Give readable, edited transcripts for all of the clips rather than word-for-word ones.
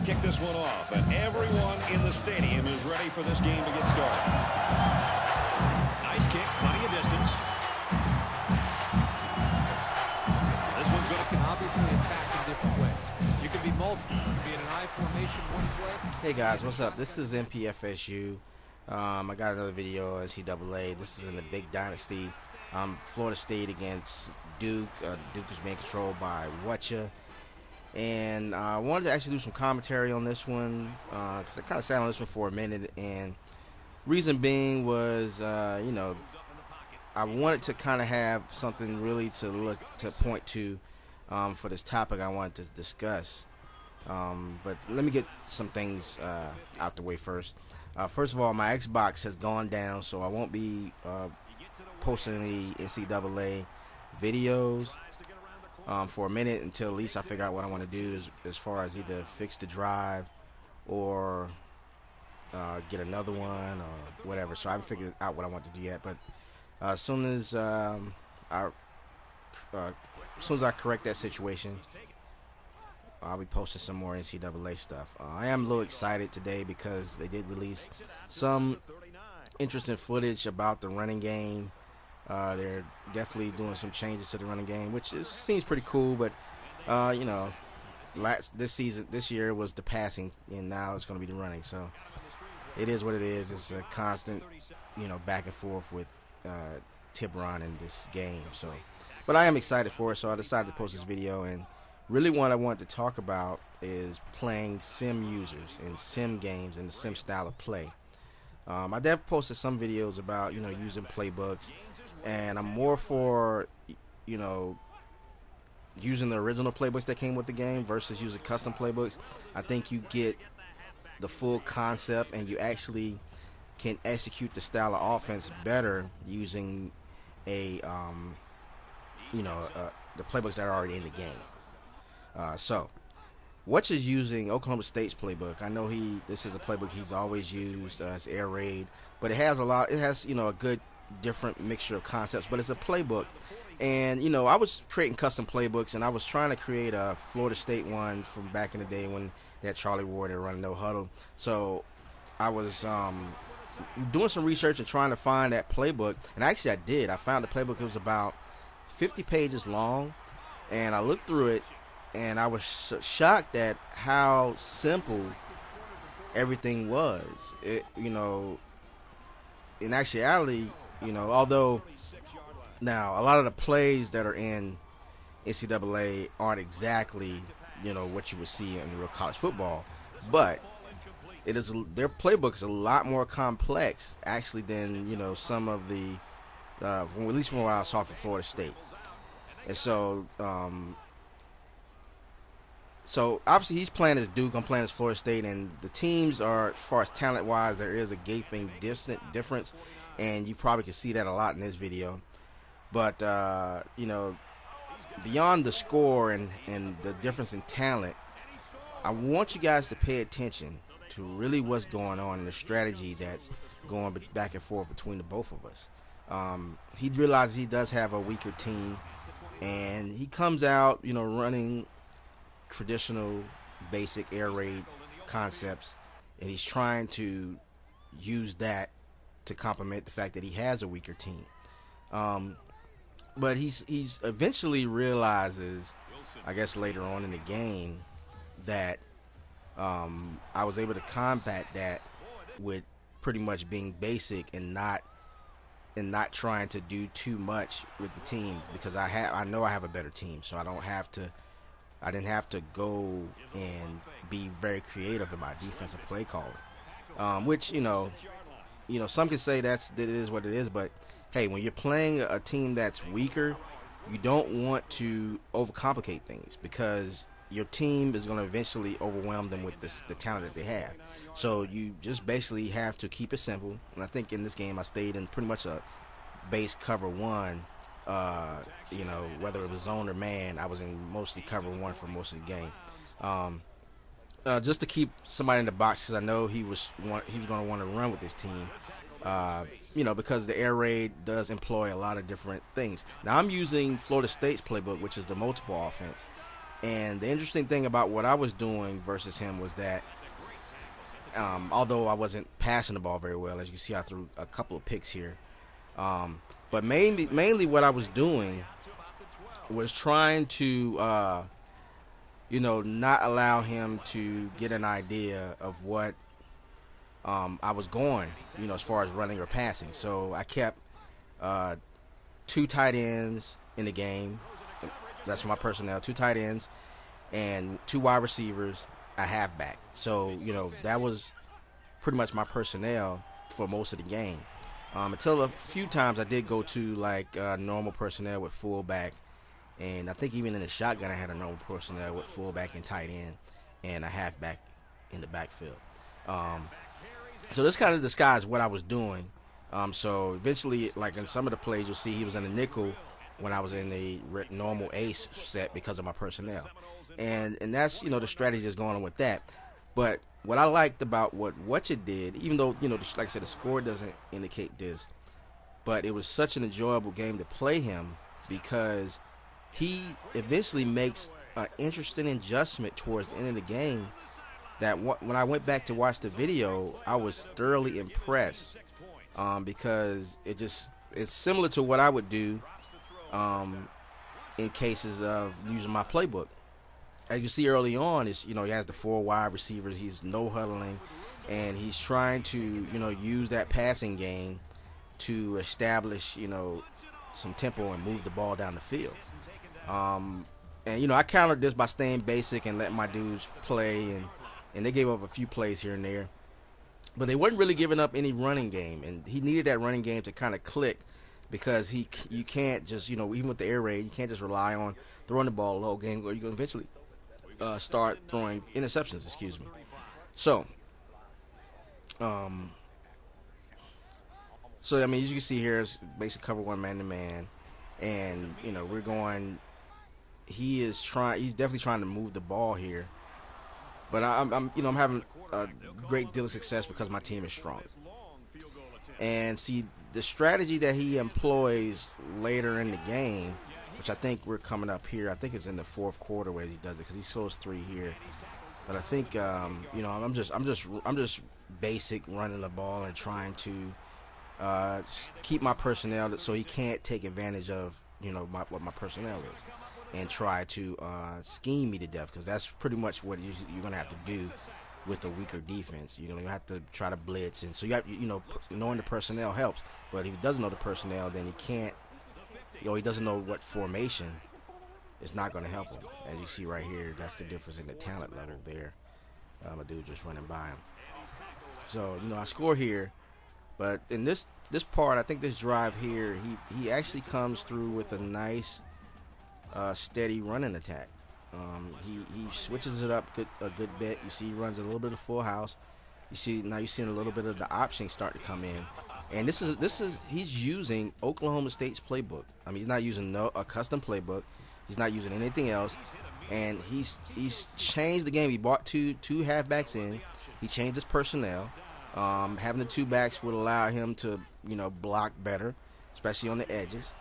kick this one off, and everyone in the stadium is ready for this game to get started. Nice kick, plenty of distance. This one's going to obviously attack in different ways. You can be multiple. You can be in an I formation one play. Hey guys, what's up? This is FSU. I got another video NCAA. This is in the big Dynasty. Florida State against Duke. Duke is being controlled by Whatcha. And I wanted to actually do some commentary on this one because I kind of sat on this one for a minute. And reason being was, you know, I wanted to kind of have something really to point to for this topic I wanted to discuss. But let me get some things out the way first. First of all, my Xbox has gone down, so I won't be posting any NCAA videos for a minute until at least I figure out what I want to do as far as either fix the drive or get another one or whatever. So I haven't figured out what I want to do yet. But as soon as I correct that situation, I'll be posting some more NCAA stuff. I am a little excited today because they did release some interesting footage about the running game. They're definitely doing some changes to the running game, which seems pretty cool. But you know, this year was the passing, and now it's going to be the running. So it is what it is. It's a constant, you know, back and forth with Tibron in this game. So, but I am excited for it. So I decided to post this video, and really what I want to talk about is playing sim users and sim games and the sim style of play. I definitely posted some videos about, you know, using playbooks. And I'm more for, you know, using the original playbooks that came with the game versus using custom playbooks. I think you get the full concept and you actually can execute the style of offense better using the playbooks that are already in the game. So, Whatcha is using Oklahoma State's playbook. I know this is a playbook he's always used. It's air raid, but it has you know, a good different mixture of concepts, but it's a playbook. And you know, I was creating custom playbooks, and I was trying to create a Florida State one from back in the day when they had Charlie Ward and running no huddle. So I was doing some research and trying to find that playbook, and actually I did. I found the playbook. It was about 50 pages long, and I looked through it, and I was shocked at how simple everything was. You know, in actuality, you know, although now a lot of the plays that are in NCAA aren't exactly, you know, what you would see in real college football, but their playbook is a lot more complex actually than, you know, some of the at least from what I saw for Florida State. And so obviously he's playing as Duke, I'm playing as Florida State, and the teams are, as far as talent wise, there is a gaping difference, and you probably can see that a lot in this video. But you know, beyond the score and the difference in talent, I want you guys to pay attention to really what's going on in the strategy that's going back and forth between the both of us. He realizes he does have a weaker team, and he comes out, you know, running traditional basic air raid concepts, and he's trying to use that to complement the fact that he has a weaker team. But he's eventually realizes, I guess later on in the game, that I was able to combat that with pretty much being basic and not trying to do too much with the team, because I know I have a better team, so I didn't have to go and be very creative in my defensive play calling, which you know some can say that it is what it is. But hey, when you're playing a team that's weaker, you don't want to overcomplicate things, because your team is going to eventually overwhelm them with the talent that they have. So you just basically have to keep it simple. And I think in this game I stayed in pretty much a base cover one. You know, whether it was zone or man, I was in mostly cover one for most of the game, just to keep somebody in the box, because I know he was going to want to run with this team. You know, because the air raid does employ a lot of different things. Now I'm using Florida State's playbook, which is the multiple offense, And the interesting thing about what I was doing versus him was that although I wasn't passing the ball very well, as you can see, I threw a couple of picks here. But mainly what I was doing was trying to, not allow him to get an idea of what I was going, as far as running or passing. So I kept 2 tight ends in the game. That's my personnel, 2 tight ends and 2 wide receivers, a halfback. So, that was pretty much my personnel for most of the game. Until a few times I did go to like normal personnel with fullback, and I think even in the shotgun I had a normal personnel with fullback and tight end and a halfback in the backfield. So this kind of disguised what I was doing. So eventually, like in some of the plays, you'll see he was in a nickel when I was in a normal ace set because of my personnel. And that's, the strategy that's going on with that. But what I liked about what Whatcha did, even though, like I said, the score doesn't indicate this, but it was such an enjoyable game to play him because he eventually makes an interesting adjustment towards the end of the game that when I went back to watch the video, I was thoroughly impressed because it's similar to what I would do in cases of using my playbook. As you see early on, he has the 4 wide receivers. He's no huddling, and he's trying to, use that passing game to establish, some tempo and move the ball down the field. And I countered this by staying basic and letting my dudes play, and they gave up a few plays here and there, but they weren't really giving up any running game, and he needed that running game to kind of click because you can't just, even with the air raid, you can't just rely on throwing the ball low game, or you can eventually start throwing interceptions, So, I mean, as you can see here, it's basically cover 1 man-to-man, and, we're going, he's definitely trying to move the ball here, but I'm having a great deal of success because my team is strong. And see, the strategy that he employs later in the game, which I think we're coming up here. I think it's in the 4th quarter where he does it because he scores 3 here. But I think I'm just basic running the ball and trying to keep my personnel so he can't take advantage of what my personnel is and try to scheme me to death, because that's pretty much what you're gonna have to do with a weaker defense. You have to try to blitz, and so you have, knowing the personnel helps. But if he doesn't know the personnel, then he can't. He doesn't know what formation. It's not going to help him. As you see right here, that's the difference in the talent level there. A dude just running by him. So, I score here. But in this part, I think this drive here, he actually comes through with a nice, steady running attack. He switches it up a good bit. You see he runs a little bit of full house. You're seeing a little bit of the options start to come in. And he's using Oklahoma State's playbook. I mean, he's not using a custom playbook. He's not using anything else. And he's changed the game. He brought two halfbacks in. He changed his personnel. Having the 2 backs would allow him to, block better, especially on the edges.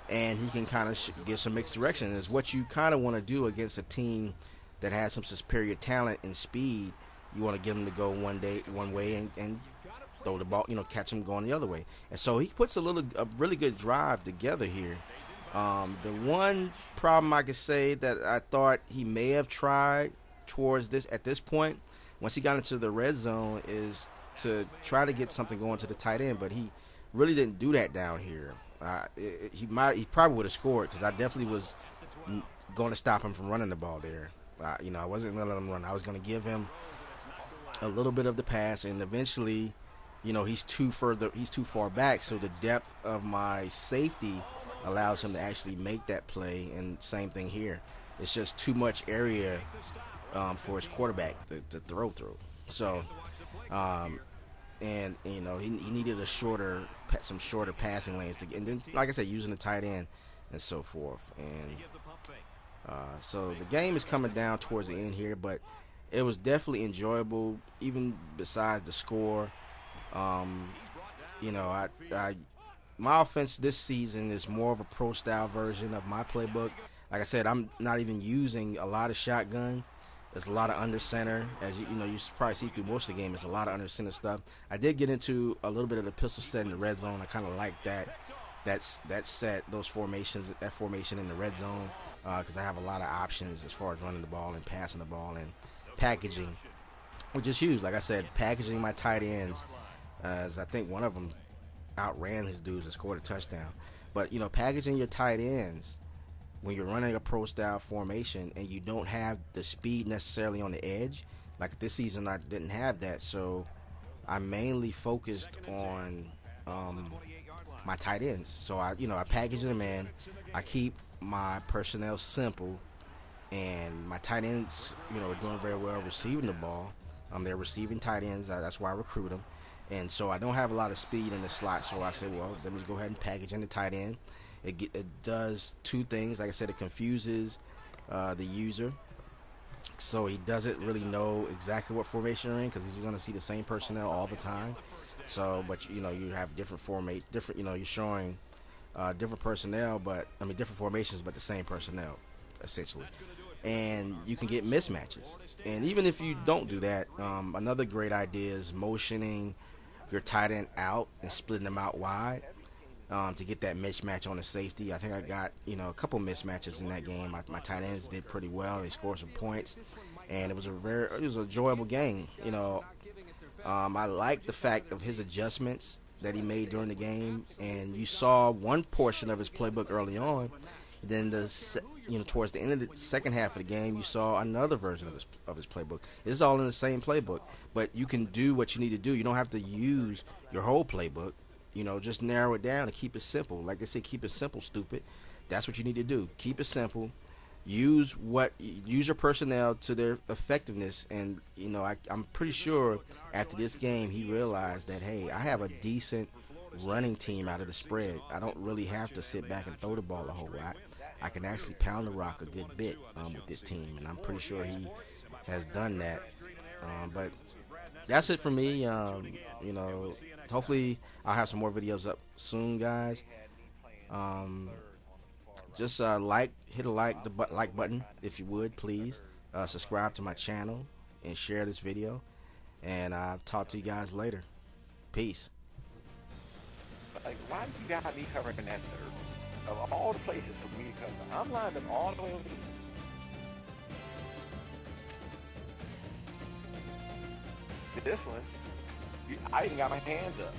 And he can kind of give some mixed direction. It's what you kind of want to do against a team that has some superior talent and speed. You want to get them to go one way and throw the ball, catch him going the other way. And so he puts a really good drive together here. The one problem I could say that I thought he may have tried at this point, once he got into the red zone, is to try to get something going to the tight end, but he really didn't do that down here. He probably would have scored, because I definitely was going to stop him from running the ball there. I wasn't going to let him run. I was going to give him a little bit of the pass, and eventually, he's too far back, so the depth of my safety allows him to actually make that play. And same thing here. It's just too much area for his quarterback to throw through. So, he needed some shorter passing lanes and then, like I said, using the tight end and so forth. And so the game is coming down towards the end here, but it was definitely enjoyable, even besides the score. My offense this season is more of a pro-style version of my playbook. Like I said, I'm not even using a lot of shotgun. There's a lot of under center. As you know, you probably see through most of the game. There's a lot of under center stuff. I did get into a little bit of the pistol set in the red zone. I kind of like that. That set, those formations, that formation in the red zone, because I have a lot of options as far as running the ball and passing the ball and packaging, which is huge. Like I said, packaging my tight ends, as I think one of them outran his dudes and scored a touchdown. But, you know, packaging your tight ends when you're running a pro style formation and you don't have the speed necessarily on the edge, like this season I didn't have that, so I mainly focused on my tight ends. So I package them in. I keep my personnel simple, and my tight ends, are doing very well receiving the ball. They're receiving tight ends. That's why I recruit them. And so I don't have a lot of speed in the slot. So I said, well, let me go ahead and package in the tight end. It does two things. Like I said, it confuses the user, so he doesn't really know exactly what formation you're in, because he's going to see the same personnel all the time. So, but you have different you're showing different personnel, different formations, but the same personnel, essentially. And you can get mismatches. And even if you don't do that, another great idea is motioning your tight end out and splitting them out wide to get that mismatch on the safety. I think I got a couple mismatches in that game. My tight ends did pretty well. They scored some points, and it was an enjoyable game. I like the fact of his adjustments that he made during the game, and you saw one portion of his playbook early on. Then towards the end of the second half of the game, you saw another version of his playbook. It's all in the same playbook, but you can do what you need to do. You don't have to use your whole playbook. Just narrow it down and keep it simple. Like I said, keep it simple, stupid. That's what you need to do. Keep it simple. Use your personnel to their effectiveness. And I'm pretty sure after this game he realized that, hey, I have a decent running team out of the spread. I don't really have to sit back and throw the ball a whole lot. I can actually pound the rock a good bit with this team, and I'm pretty sure he has done that. But that's it for me. Hopefully I'll have some more videos up soon, guys. Just hit a like button if you would, please. Subscribe to my channel and share this video, and I'll talk to you guys later. Peace. Like, why do you got me covering that third? Of all the places for me to cover, I'm lined up all the way over here. This one, I even got my hands up.